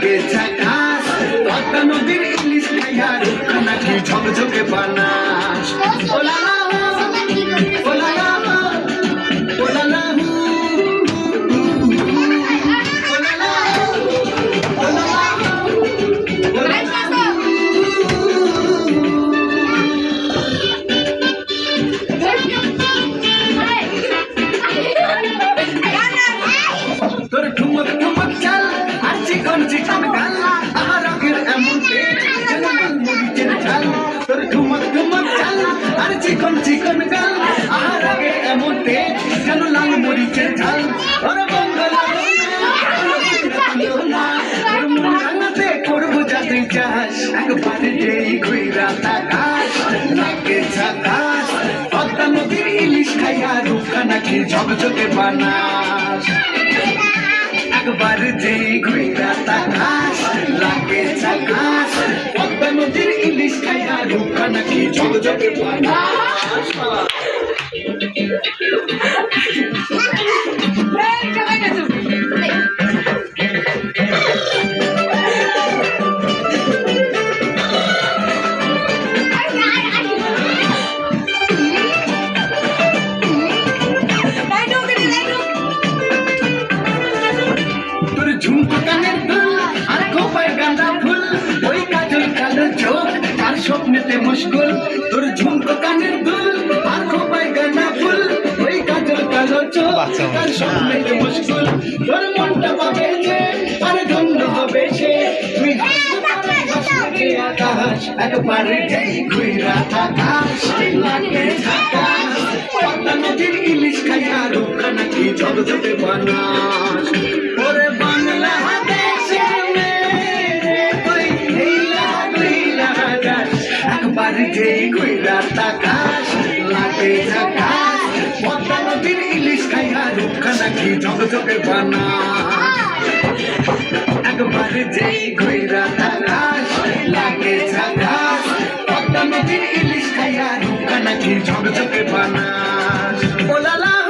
লাগে ঝাকাস পদ্মা নদীর ইলিশ খাইয়া রুখা নাকি ঝকঝকে বানাস ওলালা ওলালা ওলালা তোর ঠুমক ঠুমক চাল আর চিকন চিকন গাল আমার রঙের এমন পেট যেন মরিচের ঝাল তোর ঠুমক ঠুমক চাল আর চিকন চিকন গাল আমার রঙের এমন পেট যেন লাল মরিচের ঝাল ওর বঙ্গলা রান্নাতে করবো যাতে চাস একবারে যেই ঘুইরা তাকাস লাগে ঝাকাস পদ্মা নদীর ইলিশ খাইয়া রুখা নাকি ঝকঝকে বানাস একবার যেই ঘুইরা তাকাস লাগে ঝাকাস পদ্মা নদীর ইলিশ খাইয়া রুখা নাকি ঝকঝকে বানাস ঝুমকো কানের দুল আর খোপায় গাঁদা ফুল ওই কাজল কালো চোখ আর স্বপ্নেতে মুশকুল তোর ঝুমকো কানের দুল আর খোপায় গাঁদা ফুল ওই কাজল কালো চোখ আর স্বপ্নেতে মুশকুল তোর মনটা পাবে যে আর ধন্য হবে সে তুই আকাশ একবারে যেই ঘুইরা আকাশ লাগে ঝাকাস পদ্মা নদীর ইলিশ খাইয়া রুখা নাকি ঝকঝকে বানাস ওরে একবার যেই ঘুইরা তাকাস লাগে ঝাকাস পদ্মা নদীর ইলিশ খাইয়া রুখা নাকি ঝকঝকে বানাস একবার যেই ঘুইরা তাকাস লাগে ঝাকাস পদ্মা নদীর ইলিশ খাইয়া রুখা নাকি ঝকঝকে বানাস ওলালা